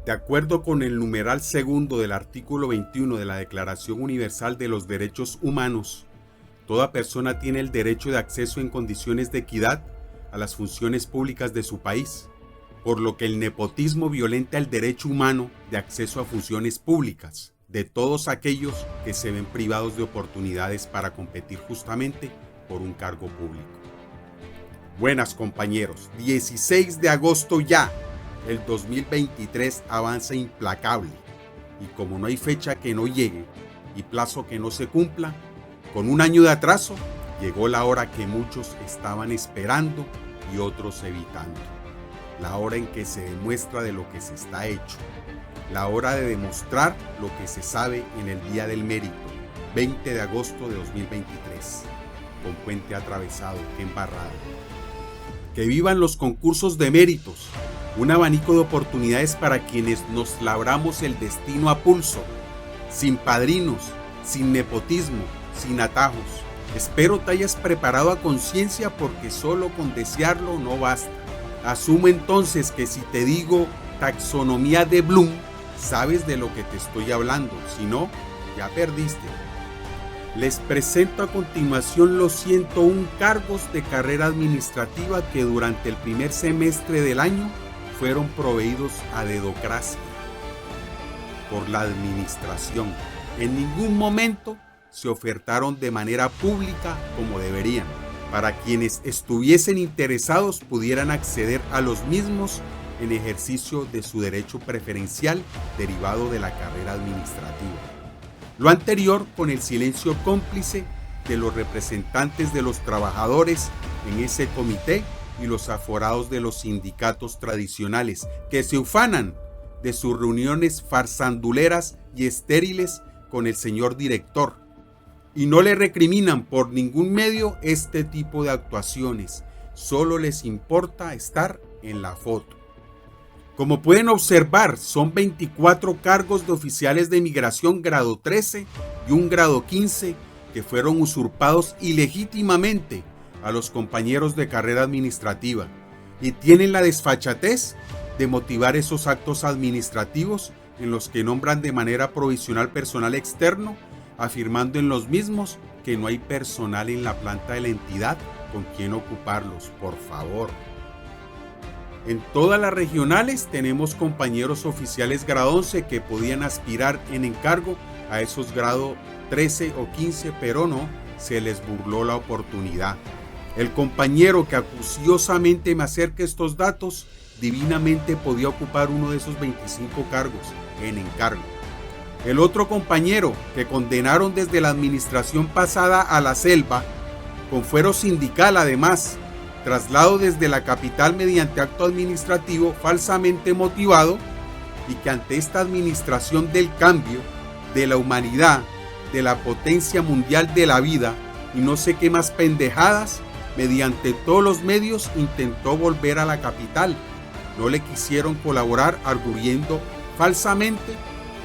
De acuerdo con el numeral segundo del artículo 21 de la Declaración Universal de los Derechos Humanos, toda persona tiene el derecho de acceso en condiciones de equidad a las funciones públicas de su país, por lo que el nepotismo violenta el derecho humano de acceso a funciones públicas de todos aquellos que se ven privados de oportunidades para competir justamente por un cargo público. Buenas compañeros, 16 de agosto ya. El 2023 avanza implacable y como no hay fecha que no llegue y plazo que no se cumpla, con un año de atraso llegó la hora que muchos estaban esperando y otros evitando. La hora en que se demuestra de lo que se está hecho. La hora de demostrar lo que se sabe en el Día del Mérito, 20 de agosto de 2023. Con puente atravesado, qué embarrado. Que vivan los concursos de méritos. Un abanico de oportunidades para quienes nos labramos el destino a pulso, sin padrinos, sin nepotismo, sin atajos. Espero te hayas preparado a conciencia porque solo con desearlo no basta. Asumo entonces que si te digo taxonomía de Bloom, sabes de lo que te estoy hablando, si no, ya perdiste. Les presento a continuación los 101 cargos de carrera administrativa que durante el primer semestre del año fueron proveídos a dedocracia por la administración. En ningún momento se ofertaron de manera pública como deberían. Para quienes estuviesen interesados pudieran acceder a los mismos en ejercicio de su derecho preferencial derivado de la carrera administrativa. Lo anterior con el silencio cómplice de los representantes de los trabajadores en ese comité y los aforados de los sindicatos tradicionales que se ufanan de sus reuniones farsanduleras y estériles con el señor director y no le recriminan por ningún medio este tipo de actuaciones, solo les importa estar en la foto. Como pueden observar, son 24 cargos de oficiales de migración grado 13 y un grado 15 que fueron usurpados ilegítimamente a los compañeros de carrera administrativa y tienen la desfachatez de motivar esos actos administrativos en los que nombran de manera provisional personal externo, afirmando en los mismos que no hay personal en la planta de la entidad con quien ocuparlos, por favor. En todas las regionales tenemos compañeros oficiales grado 11 que podían aspirar en encargo a esos grado 13 o 15, pero no, se les burló la oportunidad. El compañero que acuciosamente me acerca estos datos, divinamente podía ocupar uno de esos 25 cargos en encargo. El otro compañero que condenaron desde la administración pasada a la selva, con fuero sindical además, traslado desde la capital mediante acto administrativo falsamente motivado, y que ante esta administración del cambio, de la humanidad, de la potencia mundial de la vida y no sé qué más pendejadas, mediante todos los medios intentó volver a la capital. No le quisieron colaborar arguyendo falsamente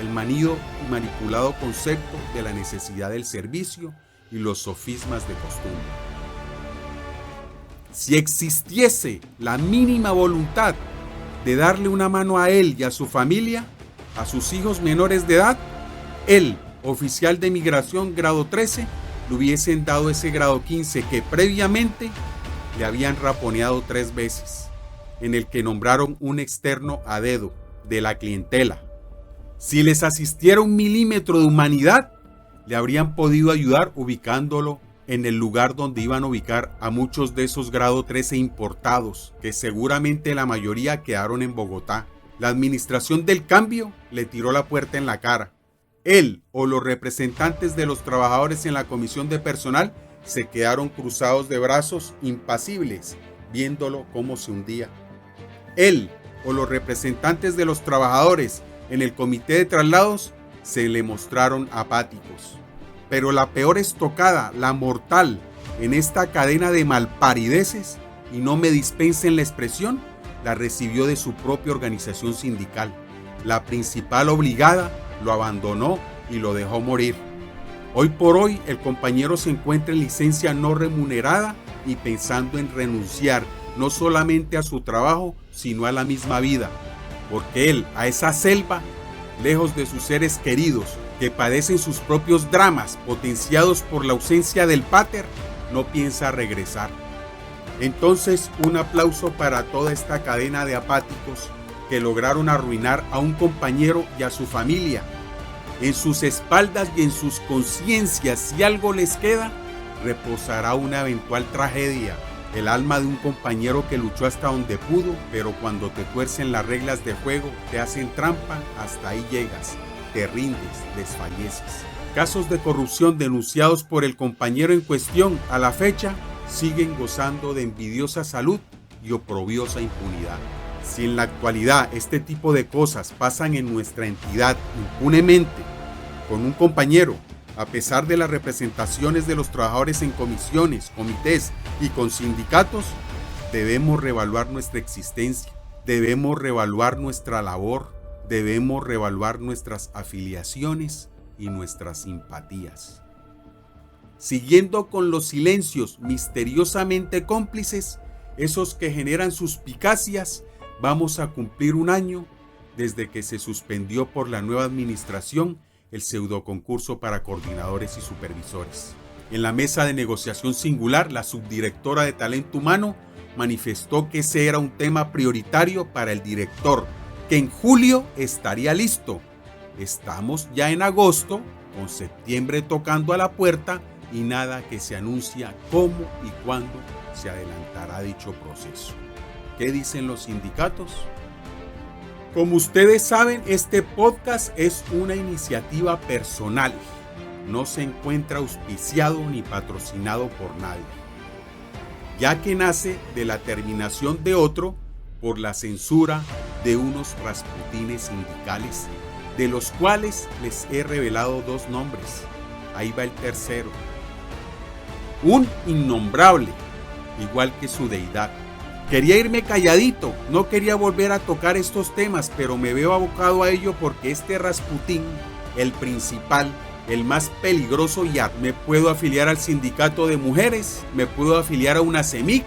el manido y manipulado concepto de la necesidad del servicio y los sofismas de costumbre. Si existiese la mínima voluntad de darle una mano a él y a su familia, a sus hijos menores de edad, él, oficial de migración grado 13, le hubiesen dado ese grado 15 que previamente le habían raponeado 3 veces, en el que nombraron un externo a dedo de la clientela. Si les asistiera 1 milímetro de humanidad, le habrían podido ayudar ubicándolo en el lugar donde iban a ubicar a muchos de esos grado 13 importados, que seguramente la mayoría quedaron en Bogotá. La administración del cambio le tiró la puerta en la cara. Él o los representantes de los trabajadores en la comisión de personal se quedaron cruzados de brazos impasibles, viéndolo cómo se hundía. Él o los representantes de los trabajadores en el comité de traslados se le mostraron apáticos. Pero la peor estocada, la mortal, en esta cadena de malparideces, y no me dispensen la expresión, la recibió de su propia organización sindical. La principal obligada lo abandonó y lo dejó morir. Hoy por hoy el compañero se encuentra en licencia no remunerada y pensando en renunciar no solamente a su trabajo, sino a la misma vida, porque él, a esa selva, lejos de sus seres queridos, que padecen sus propios dramas potenciados por la ausencia del pater, no piensa regresar. Entonces, un aplauso para toda esta cadena de apáticos que lograron arruinar a un compañero y a su familia. En sus espaldas y en sus conciencias, si algo les queda, reposará una eventual tragedia, el alma de un compañero que luchó hasta donde pudo, pero cuando te tuercen las reglas de juego, te hacen trampa, hasta ahí llegas, te rindes, desfalleces. Casos de corrupción denunciados por el compañero en cuestión a la fecha siguen gozando de envidiosa salud y oprobiosa impunidad. Si en la actualidad este tipo de cosas pasan en nuestra entidad impunemente con un compañero, a pesar de las representaciones de los trabajadores en comisiones, comités y con sindicatos, debemos reevaluar nuestra existencia, debemos reevaluar nuestra labor, debemos reevaluar nuestras afiliaciones y nuestras simpatías. Siguiendo con los silencios misteriosamente cómplices, esos que generan suspicacias, vamos a cumplir un año desde que se suspendió por la nueva administración el pseudoconcurso para coordinadores y supervisores. En la mesa de negociación singular, la subdirectora de Talento Humano manifestó que ese era un tema prioritario para el director, que en julio estaría listo. Estamos ya en agosto, con septiembre tocando a la puerta y nada que se anuncia cómo y cuándo se adelantará dicho proceso. ¿Qué dicen los sindicatos? Como ustedes saben, este podcast es una iniciativa personal. No se encuentra auspiciado ni patrocinado por nadie, ya que nace de la terminación de otro por la censura de unos rasputines sindicales, de los cuales les he revelado dos nombres. Ahí va el tercero. Un innombrable, igual que su deidad. Quería irme calladito, no quería volver a tocar estos temas, pero me veo abocado a ello porque este Rasputín, el principal, el más peligroso, ya me puedo afiliar al sindicato de mujeres, me puedo afiliar a una CEMIC,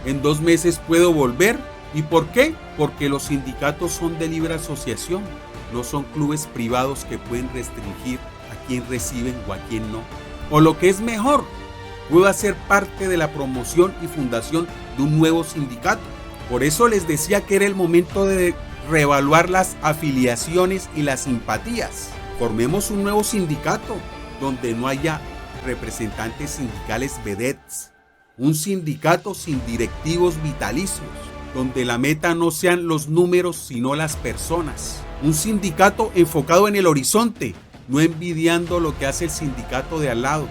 en 2 meses puedo volver. ¿Y por qué? Porque los sindicatos son de libre asociación, no son clubes privados que pueden restringir a quién reciben o a quién no. O lo que es mejor, puedo hacer parte de la promoción y fundación de un nuevo sindicato. Por eso les decía que era el momento de reevaluar las afiliaciones y las simpatías. Formemos un nuevo sindicato donde no haya representantes sindicales vedettes. Un sindicato sin directivos vitalicios, donde la meta no sean los números sino las personas. Un sindicato enfocado en el horizonte, no envidiando lo que hace el sindicato de al lado.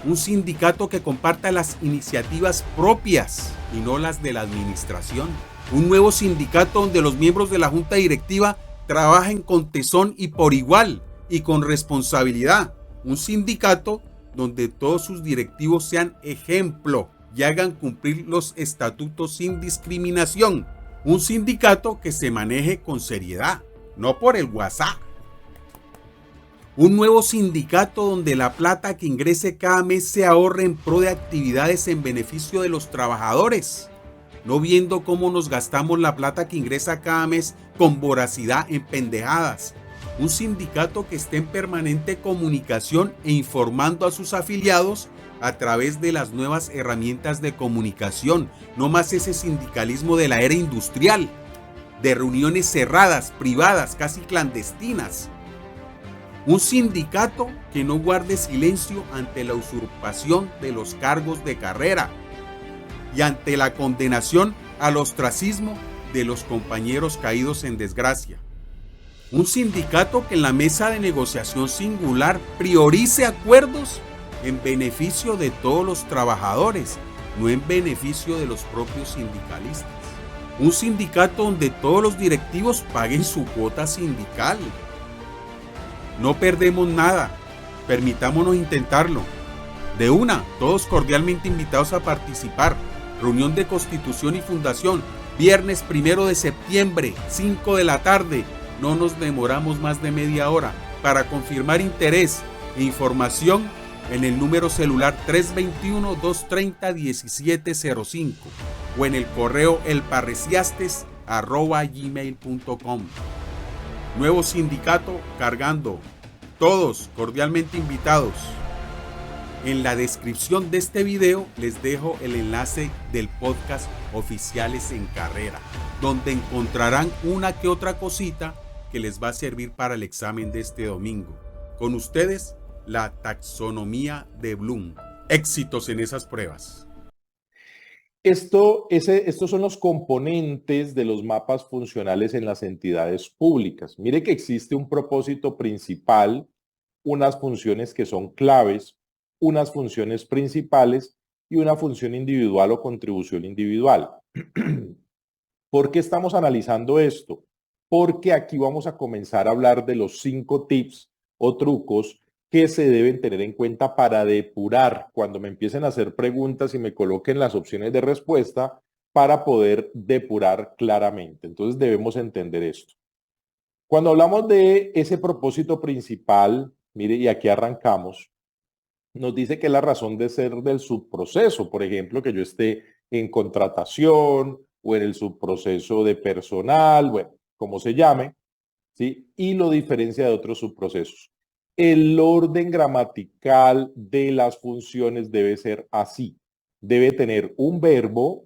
Un sindicato que comparta las iniciativas propias y no las de la administración. Un nuevo sindicato donde los miembros de la junta directiva trabajen con tesón y por igual y con responsabilidad. Un sindicato donde todos sus directivos sean ejemplo y hagan cumplir los estatutos sin discriminación. Un sindicato que se maneje con seriedad, no por el WhatsApp. Un nuevo sindicato donde la plata que ingrese cada mes se ahorre en pro de actividades en beneficio de los trabajadores, no viendo cómo nos gastamos la plata que ingresa cada mes con voracidad en pendejadas. Un sindicato que esté en permanente comunicación e informando a sus afiliados a través de las nuevas herramientas de comunicación, no más ese sindicalismo de la era industrial, de reuniones cerradas, privadas, casi clandestinas. Un sindicato que no guarde silencio ante la usurpación de los cargos de carrera y ante la condenación al ostracismo de los compañeros caídos en desgracia. Un sindicato que en la mesa de negociación singular priorice acuerdos en beneficio de todos los trabajadores, no en beneficio de los propios sindicalistas. Un sindicato donde todos los directivos paguen su cuota sindical. No perdemos nada, permitámonos intentarlo. De una, todos cordialmente invitados a participar. Reunión de constitución y fundación, viernes 1 de septiembre, 5 de la tarde. No nos demoramos más de media hora. Para confirmar interés e información, en el número celular 321-230-1705 o en el correo elparresiastes@gmail.com. Nuevo sindicato cargando. Todos cordialmente invitados. En la descripción de este video les dejo el enlace del podcast Oficiales en Carrera, donde encontrarán una que otra cosita que les va a servir para el examen de este domingo. Con ustedes, la taxonomía de Bloom. Éxitos en esas pruebas. Estos son los componentes de los mapas funcionales en las entidades públicas. Mire que existe un propósito principal, unas funciones que son claves, unas funciones principales y una función individual o contribución individual. ¿Por qué estamos analizando esto? Porque aquí vamos a comenzar a hablar de los 5 tips o trucos que se deben tener en cuenta para depurar cuando me empiecen a hacer preguntas y me coloquen las opciones de respuesta para poder depurar claramente. Entonces debemos entender esto. Cuando hablamos de ese propósito principal, mire, y aquí arrancamos, nos dice que es la razón de ser del subproceso, por ejemplo, que yo esté en contratación o en el subproceso de personal, bueno, como se llame, ¿sí? Y lo diferencia de otros subprocesos. El orden gramatical de las funciones debe ser así. Debe tener un verbo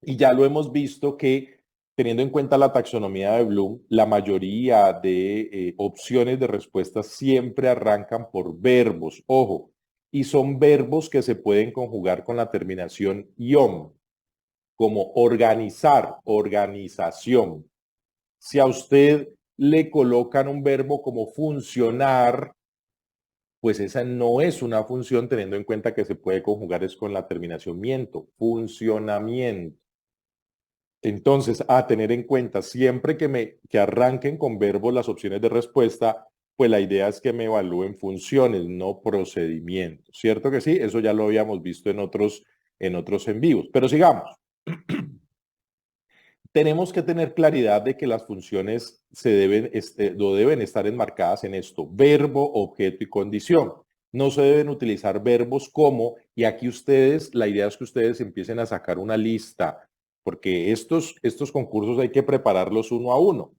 y ya lo hemos visto que teniendo en cuenta la taxonomía de Bloom, la mayoría de opciones de respuesta siempre arrancan por verbos, ojo, y son verbos que se pueden conjugar con la terminación ion, como organizar, organización. Si a usted le colocan un verbo como funcionar, pues esa no es una función teniendo en cuenta que se puede conjugar es con la terminación miento, funcionamiento. Entonces, a tener en cuenta, siempre que arranquen con verbos las opciones de respuesta, pues la idea es que me evalúen funciones, no procedimientos. ¿Cierto que sí? Eso ya lo habíamos visto en otros en vivos. Pero sigamos. Tenemos que tener claridad de que las funciones deben estar enmarcadas en esto, verbo, objeto y condición. No se deben utilizar verbos como, y aquí la idea es que ustedes empiecen a sacar una lista, porque estos concursos hay que prepararlos uno a uno.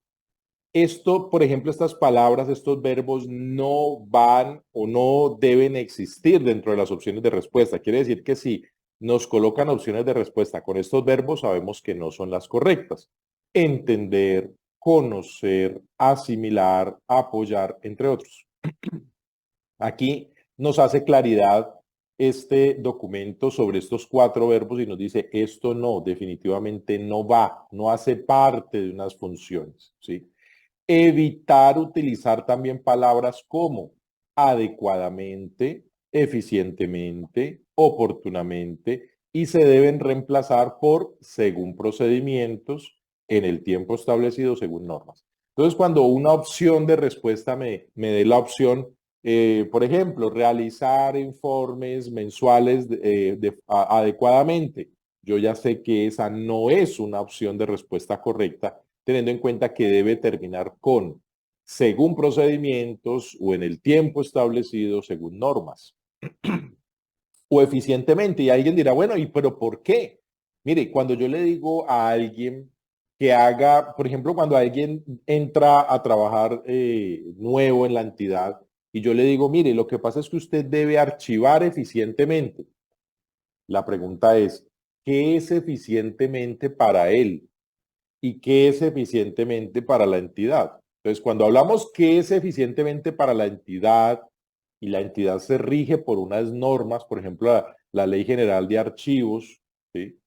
Esto, por ejemplo, estas palabras, estos verbos no van o no deben existir dentro de las opciones de respuesta. Quiere decir que si nos colocan opciones de respuesta con estos verbos, sabemos que no son las correctas. Entender, conocer, asimilar, apoyar, entre otros. Aquí nos hace claridad este documento sobre estos 4 verbos y nos dice, esto no, definitivamente no va, no hace parte de unas funciones, ¿sí? Evitar utilizar también palabras como adecuadamente, eficientemente, oportunamente, y se deben reemplazar por según procedimientos en el tiempo establecido según normas. Entonces, cuando una opción de respuesta me dé la opción, por ejemplo, realizar informes mensuales adecuadamente, yo ya sé que esa no es una opción de respuesta correcta, teniendo en cuenta que debe terminar con según procedimientos o en el tiempo establecido según normas o eficientemente. Y alguien dirá, bueno, pero ¿por qué? Mire, cuando yo le digo a alguien que haga, por ejemplo, cuando alguien entra a trabajar nuevo en la entidad y yo le digo, mire, lo que pasa es que usted debe archivar eficientemente. La pregunta es, ¿qué es eficientemente para él? ¿Y qué es eficientemente para la entidad? Entonces, cuando hablamos qué es eficientemente para la entidad y la entidad se rige por unas normas, por ejemplo, la Ley General de Archivos, ¿sí?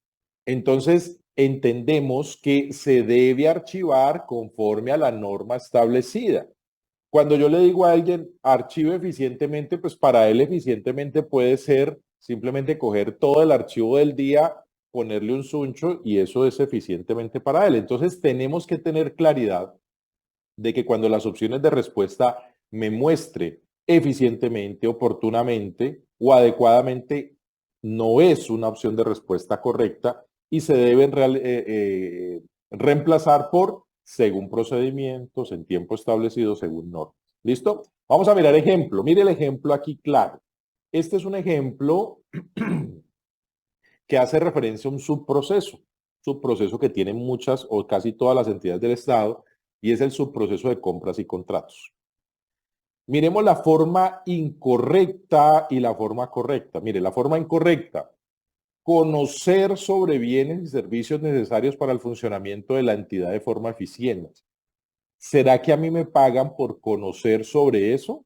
Entonces entendemos que se debe archivar conforme a la norma establecida. Cuando yo le digo a alguien archive eficientemente, pues para él eficientemente puede ser simplemente coger todo el archivo del día, ponerle un suncho y eso es eficientemente para él. Entonces tenemos que tener claridad de que cuando las opciones de respuesta me muestre eficientemente, oportunamente o adecuadamente, no es una opción de respuesta correcta y se deben reemplazar por según procedimientos, en tiempo establecido, según normas. ¿Listo? Vamos a mirar ejemplo. Mire el ejemplo aquí claro. Este es un ejemplo que hace referencia a un subproceso que tienen muchas o casi todas las entidades del Estado, y es el subproceso de compras y contratos. Miremos la forma incorrecta y la forma correcta. Mire, la forma incorrecta, conocer sobre bienes y servicios necesarios para el funcionamiento de la entidad de forma eficiente. ¿Será que a mí me pagan por conocer sobre eso?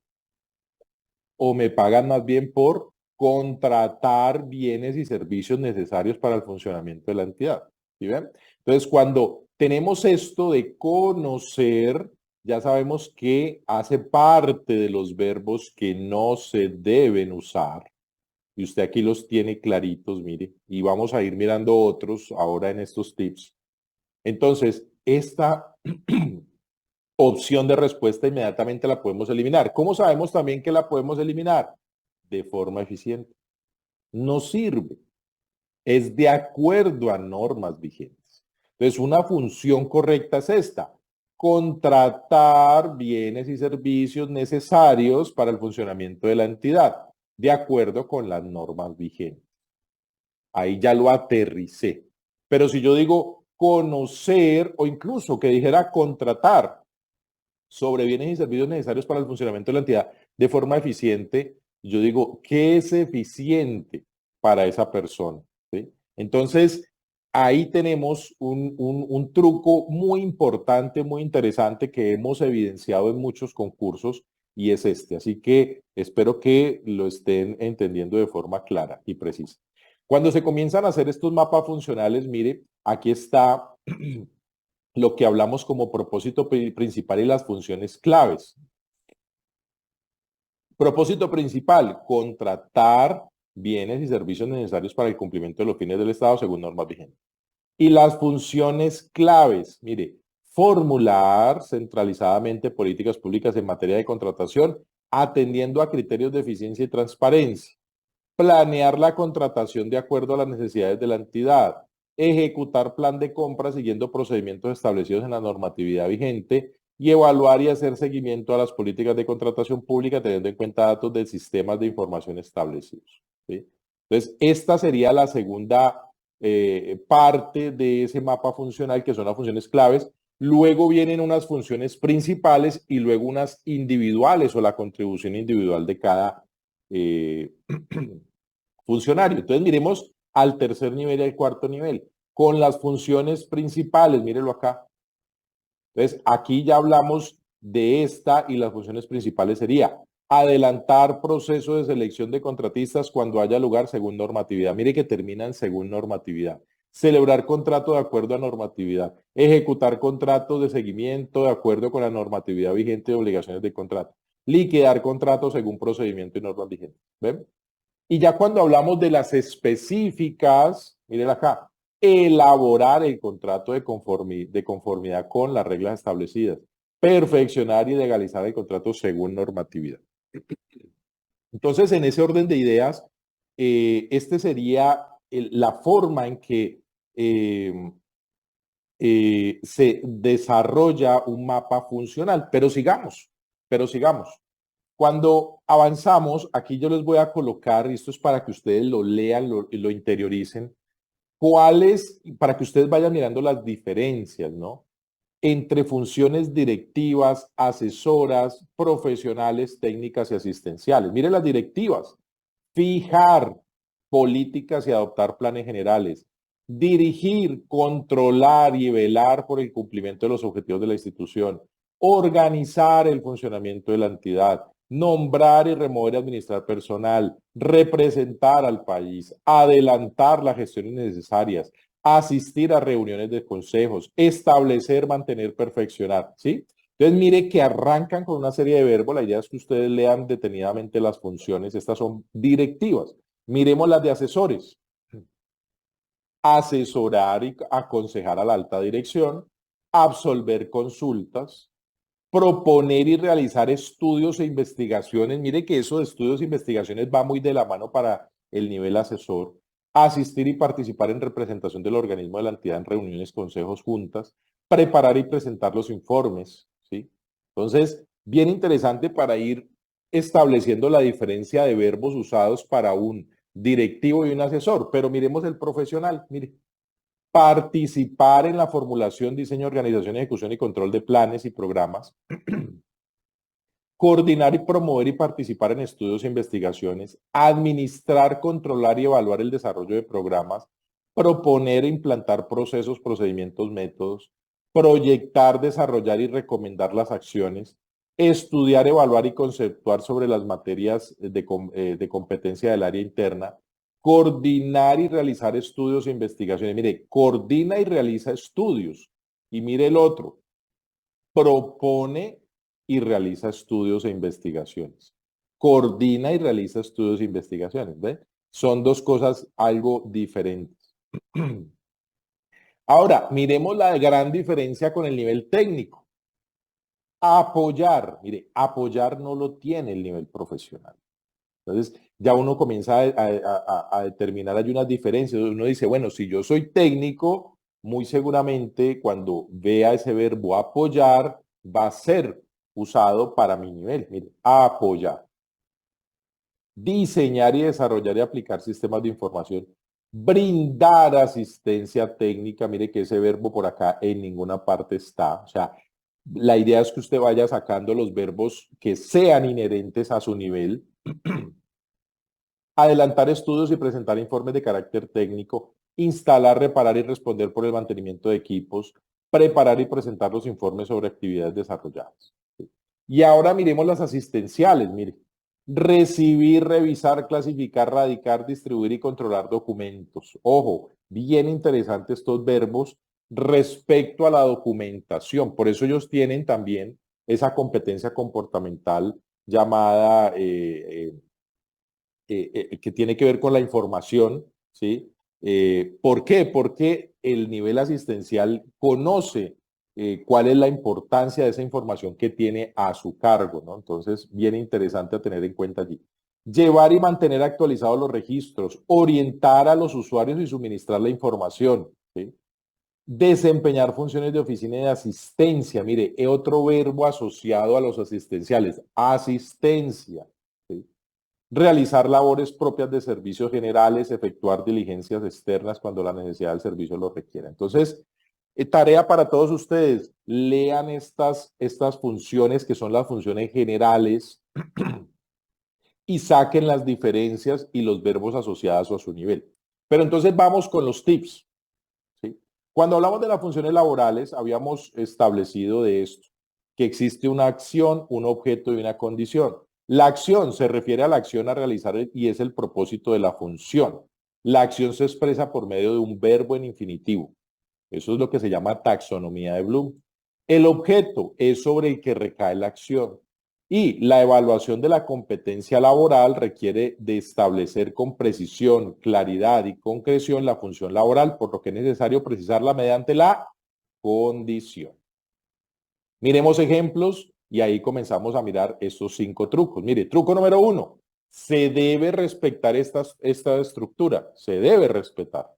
¿O me pagan más bien por contratar bienes y servicios necesarios para el funcionamiento de la entidad? ¿Sí ven? Entonces, cuando tenemos esto de conocer, ya sabemos que hace parte de los verbos que no se deben usar. Y usted aquí los tiene claritos, mire, y vamos a ir mirando otros ahora en estos tips. Entonces, esta opción de respuesta inmediatamente la podemos eliminar. ¿Cómo sabemos también que la podemos eliminar? De forma eficiente. No sirve. Es de acuerdo a normas vigentes. Entonces, una función correcta es esta: contratar bienes y servicios necesarios para el funcionamiento de la entidad, de acuerdo con las normas vigentes. Ahí ya lo aterricé. Pero si yo digo conocer o incluso que dijera contratar sobre bienes y servicios necesarios para el funcionamiento de la entidad de forma eficiente, yo digo, ¿qué es eficiente para esa persona? ¿Sí? Entonces, ahí tenemos un truco muy importante, muy interesante que hemos evidenciado en muchos concursos y es este. Así que espero que lo estén entendiendo de forma clara y precisa. Cuando se comienzan a hacer estos mapas funcionales, mire, aquí está lo que hablamos como propósito principal y las funciones claves. Propósito principal, contratar bienes y servicios necesarios para el cumplimiento de los fines del Estado según normas vigentes. Y las funciones claves, mire, formular centralizadamente políticas públicas en materia de contratación, atendiendo a criterios de eficiencia y transparencia. Planear la contratación de acuerdo a las necesidades de la entidad, ejecutar plan de compra siguiendo procedimientos establecidos en la normatividad vigente y evaluar y hacer seguimiento a las políticas de contratación pública teniendo en cuenta datos de sistemas de información establecidos. ¿Sí? Entonces, esta sería la segunda parte de ese mapa funcional, que son las funciones claves. Luego vienen unas funciones principales y luego unas individuales o la contribución individual de cada funcionario. Entonces miremos al tercer nivel y al cuarto nivel. Con las funciones principales, mírelo acá. Entonces aquí ya hablamos de esta y las funciones principales sería adelantar proceso de selección de contratistas cuando haya lugar según normatividad. Mire que terminan según normatividad. Celebrar contrato de acuerdo a normatividad. Ejecutar contratos de seguimiento de acuerdo con la normatividad vigente de obligaciones de contrato. Liquidar contratos según procedimiento y normas vigentes. ¿Ven? Y ya cuando hablamos de las específicas, miren acá, elaborar el contrato de conformidad con las reglas establecidas, perfeccionar y legalizar el contrato según normatividad. Entonces, en ese orden de ideas, este sería la forma en que se desarrolla un mapa funcional. Pero sigamos, pero sigamos. Cuando avanzamos, aquí yo les voy a colocar, y esto es para que ustedes lo lean y lo interioricen, cuáles, para que ustedes vayan mirando las diferencias, ¿no? Entre funciones directivas, asesoras, profesionales, técnicas y asistenciales. Miren las directivas: fijar políticas y adoptar planes generales, dirigir, controlar y velar por el cumplimiento de los objetivos de la institución, organizar el funcionamiento de la entidad, nombrar y remover y administrar personal, representar al país, adelantar las gestiones necesarias, asistir a reuniones de consejos, establecer, mantener, perfeccionar, ¿sí? Entonces, mire que arrancan con una serie de verbos. La idea es que ustedes lean detenidamente las funciones. Estas son directivas. Miremos las de asesores. Asesorar y aconsejar a la alta dirección, absolver consultas, proponer y realizar estudios e investigaciones. Mire que eso de estudios e investigaciones va muy de la mano para el nivel asesor. Asistir y participar en representación del organismo de la entidad en reuniones, consejos, juntas. Preparar y presentar los informes, ¿sí? Entonces, Bien interesante para ir estableciendo la diferencia de verbos usados para un directivo y un asesor. Pero miremos el profesional, mire. Participar en la formulación, diseño, organización, ejecución y control de planes y programas. Coordinar y promover y participar en estudios e investigaciones, administrar, controlar y evaluar el desarrollo de programas, proponer e implantar procesos, procedimientos, métodos, proyectar, desarrollar y recomendar las acciones, estudiar, evaluar y conceptuar sobre las materias de competencia del área interna, coordinar y realizar estudios e investigaciones. Mire, coordina y realiza estudios. Y mire el otro, propone y realiza estudios e investigaciones. Coordina y realiza estudios e investigaciones. ¿Ve? Son dos cosas algo diferentes. Ahora, miremos la gran diferencia con el nivel técnico. Apoyar, mire, apoyar no lo tiene el nivel profesional. Entonces, ya uno comienza a determinar, hay unas diferencias. Uno dice, bueno, si yo soy técnico, muy seguramente cuando vea ese verbo apoyar, va a ser usado para mi nivel. Mire, apoyar. Diseñar y desarrollar y aplicar sistemas de información. Brindar asistencia técnica. Mire que ese verbo por acá en ninguna parte está. O sea, la idea es que usted vaya sacando los verbos que sean inherentes a su nivel. Adelantar estudios y presentar informes de carácter técnico, instalar, reparar y responder por el mantenimiento de equipos, preparar y presentar los informes sobre actividades desarrolladas. Y ahora miremos las asistenciales, mire. Recibir, revisar, clasificar, radicar, distribuir y controlar documentos. Ojo, bien interesantes estos verbos respecto a la documentación. Por eso ellos tienen también esa competencia comportamental llamada que tiene que ver con la información, ¿sí? ¿Por qué? Porque el nivel asistencial conoce cuál es la importancia de esa información que tiene a su cargo, ¿no? Entonces, bien interesante a tener en cuenta allí. Llevar y mantener actualizados los registros, orientar a los usuarios y suministrar la información, ¿sí? Desempeñar funciones de oficina y de asistencia. Mire, otro verbo asociado a los asistenciales, asistencia. ¿Sí? Realizar labores propias de servicios generales, efectuar diligencias externas cuando la necesidad del servicio lo requiera. Entonces, tarea para todos ustedes, lean estas funciones que son las funciones generales y saquen las diferencias y los verbos asociados a su nivel. Pero entonces vamos con los tips. ¿Sí? Cuando hablamos de las funciones laborales, habíamos establecido de esto, que existe una acción, un objeto y una condición. La acción se refiere a la acción a realizar y es el propósito de la función. La acción se expresa por medio de un verbo en infinitivo. Eso es lo que se llama taxonomía de Bloom. El objeto es sobre el que recae la acción. Y la evaluación de la competencia laboral requiere de establecer con precisión, claridad y concreción la función laboral, por lo que es necesario precisarla mediante la condición. Miremos ejemplos y ahí comenzamos a mirar estos 5 trucos. Mire, truco número 1. Se debe respetar esta estructura. Se debe respetar.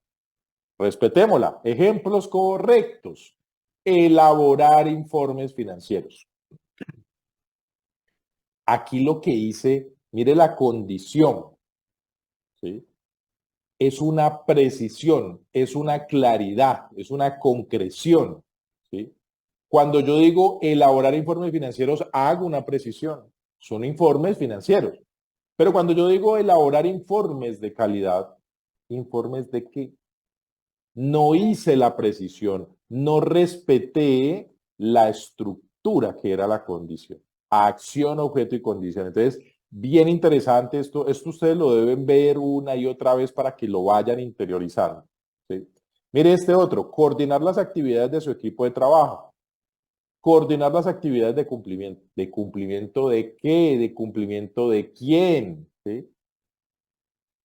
Respetémosla. Ejemplos correctos. Elaborar informes financieros. Aquí lo que hice, mire la condición, ¿sí? Es una precisión, es una claridad, es una concreción, ¿sí? Cuando yo digo elaborar informes financieros, hago una precisión. Son informes financieros. Pero cuando yo digo elaborar informes de calidad, ¿informes de qué? No hice la precisión, no respeté la estructura que era la condición. Acción, objeto y condición. Entonces, bien interesante esto ustedes lo deben ver una y otra vez para que lo vayan interiorizando. ¿Sí? Mire este otro, coordinar las actividades de su equipo de trabajo. Coordinar las actividades de cumplimiento. ¿De cumplimiento de qué? ¿De cumplimiento de quién? ¿Sí?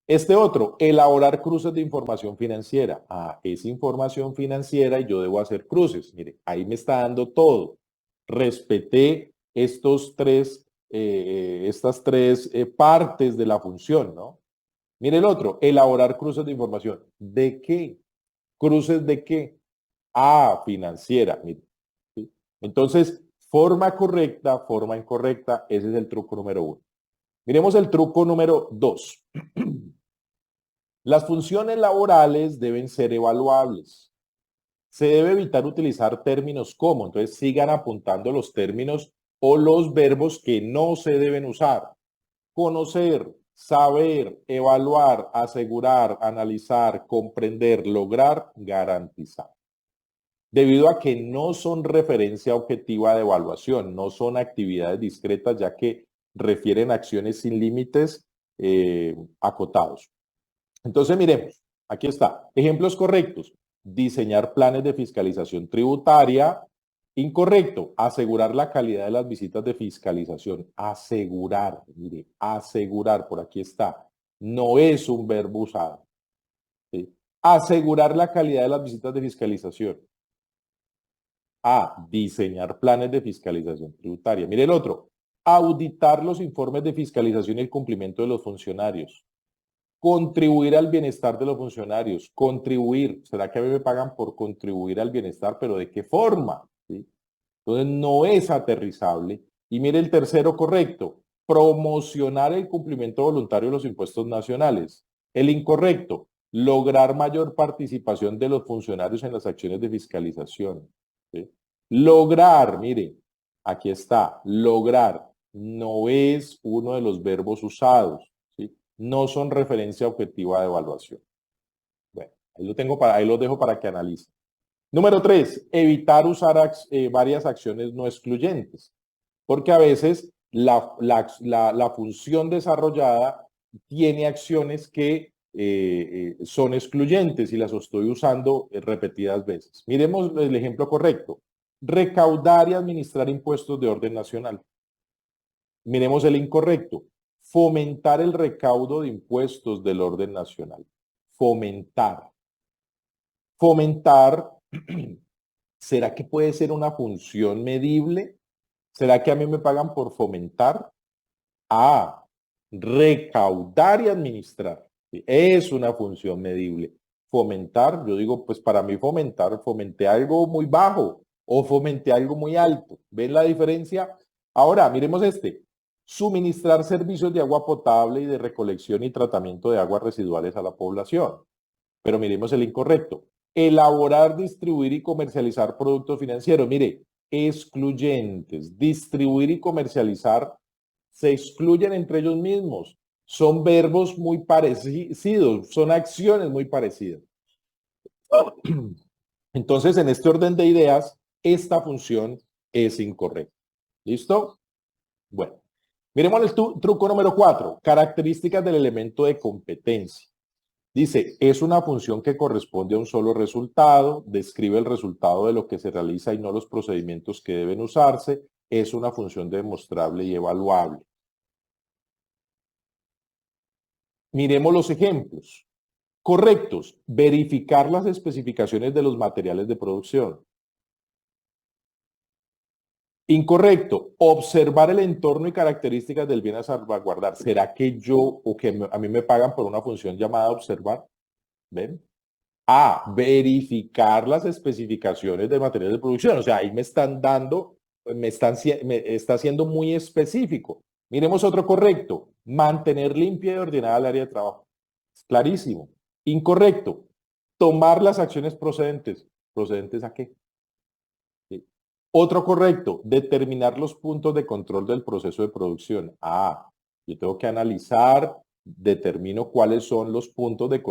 Este otro, elaborar cruces de información financiera. Ah, es información financiera y yo debo hacer cruces. Mire, ahí me está dando todo. Respeté estas tres partes de la función, ¿no? Mire el otro, elaborar cruces de información. ¿De qué? ¿Cruces de qué? Ah, financiera. Mire, ¿sí? Entonces, Forma correcta, forma incorrecta. Ese es el truco número 1. Miremos el truco número 2. Las funciones laborales deben ser evaluables. Se debe evitar utilizar términos como, entonces sigan apuntando los términos o los verbos que no se deben usar. Conocer, saber, evaluar, asegurar, analizar, comprender, lograr, garantizar. Debido a que no son referencia objetiva de evaluación, no son actividades discretas, ya que refieren a acciones sin límites acotados. Entonces, miremos, aquí está. Ejemplos correctos. Diseñar planes de fiscalización tributaria. Incorrecto. Asegurar la calidad de las visitas de fiscalización. Asegurar, mire, asegurar, por aquí está. No es un verbo usado. ¿Sí? Asegurar la calidad de las visitas de fiscalización. A. Diseñar planes de fiscalización tributaria. Mire el otro. Auditar los informes de fiscalización y el cumplimiento de los funcionarios. Contribuir al bienestar de los funcionarios. Contribuir. ¿Será que a mí me pagan por contribuir al bienestar? ¿Pero de qué forma? ¿Sí? Entonces no es aterrizable. Y mire el tercero correcto. Promocionar el cumplimiento voluntario de los impuestos nacionales. El incorrecto. Lograr mayor participación de los funcionarios en las acciones de fiscalización. ¿Sí? Lograr, mire, aquí está, lograr no es uno de los verbos usados, ¿sí? No son referencia objetiva de evaluación. Bueno, ahí lo dejo para que analicen. Número 3, evitar usar varias acciones no excluyentes, porque a veces la función desarrollada tiene acciones que son excluyentes y las estoy usando repetidas veces. Miremos el ejemplo correcto. Recaudar y administrar impuestos de orden nacional. Miremos el incorrecto. Fomentar el recaudo de impuestos del orden nacional. Fomentar. Fomentar, ¿será que puede ser una función medible? ¿Será que a mí me pagan por fomentar? A. Recaudar y administrar. Es una función medible. Fomentar, yo digo, pues para mí fomentar, fomenté algo muy bajo o fomenté algo muy alto. ¿Ven la diferencia? Ahora, miremos este. Suministrar servicios de agua potable y de recolección y tratamiento de aguas residuales a la población. Pero miremos el incorrecto. Elaborar, distribuir y comercializar productos financieros. Mire, excluyentes. Distribuir y comercializar se excluyen entre ellos mismos. Son verbos muy parecidos, son acciones muy parecidas. Entonces, en este orden de ideas, esta función es incorrecta. ¿Listo? Bueno, miremos el truco número 4, características del elemento de competencia. Dice, es una función que corresponde a un solo resultado, describe el resultado de lo que se realiza y no los procedimientos que deben usarse, es una función demostrable y evaluable. Miremos los ejemplos. Correctos. Verificar las especificaciones de los materiales de producción. Incorrecto. Observar el entorno y características del bien a salvaguardar. ¿Será que yo o que a mí me pagan por una función llamada observar? ¿Ven? A. Verificar las especificaciones de materiales de producción. O sea, ahí me están dando, me está siendo muy específico. Miremos otro correcto. Mantener limpia y ordenada el área de trabajo. Es clarísimo. Incorrecto. Tomar las acciones procedentes. ¿Procedentes a qué? Sí. Otro correcto. Determinar los puntos de control del proceso de producción. Ah, yo tengo que analizar, determino cuáles son los puntos de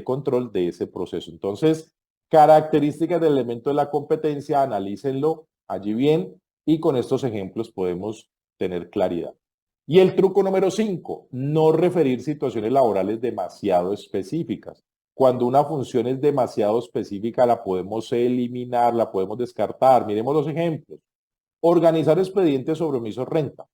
control de ese proceso. Entonces, características del elemento de la competencia, analícenlo allí bien y con estos ejemplos podemos tener claridad. Y el truco número 5, no referir situaciones laborales demasiado específicas. Cuando una función es demasiado específica, la podemos eliminar, la podemos descartar. Miremos los ejemplos. Organizar expedientes sobre omisos renta.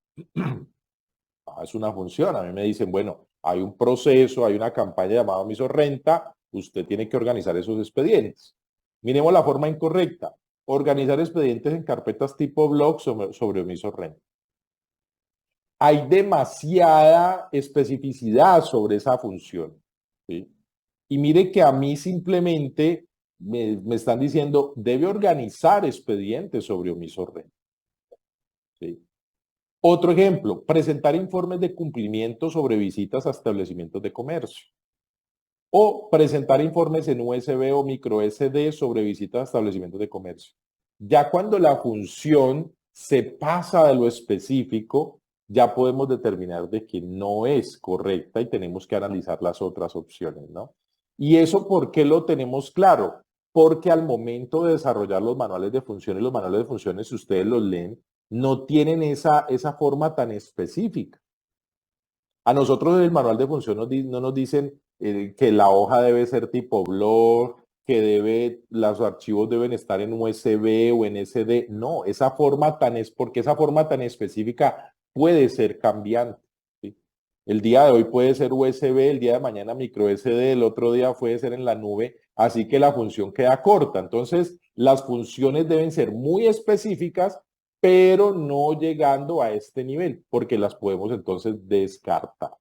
Es una función. A mí me dicen, bueno, hay un proceso, hay una campaña llamada omiso renta, usted tiene que organizar esos expedientes. Miremos la forma incorrecta. Organizar expedientes en carpetas tipo blog sobre omiso renta. Hay demasiada especificidad sobre esa función. ¿Sí? Y mire que a mí simplemente me están diciendo, debe organizar expedientes sobre omiso renta. Otro ejemplo, presentar informes de cumplimiento sobre visitas a establecimientos de comercio. O presentar informes en USB o micro SD sobre visitas a establecimientos de comercio. Ya cuando la función se pasa de lo específico, ya podemos determinar de que no es correcta y tenemos que analizar las otras opciones, ¿no? ¿Y eso por qué lo tenemos claro? Porque al momento de desarrollar los manuales de funciones, si ustedes los leen, no tienen esa forma tan específica. A nosotros en el manual de función no nos dicen que la hoja debe ser tipo blur, que los archivos deben estar en USB o en SD. No, esa forma porque esa forma tan específica puede ser cambiante. ¿Sí? El día de hoy puede ser USB, el día de mañana micro SD, el otro día puede ser en la nube, así que la función queda corta. Entonces, las funciones deben ser muy específicas, pero no llegando a este nivel, porque las podemos entonces descartar.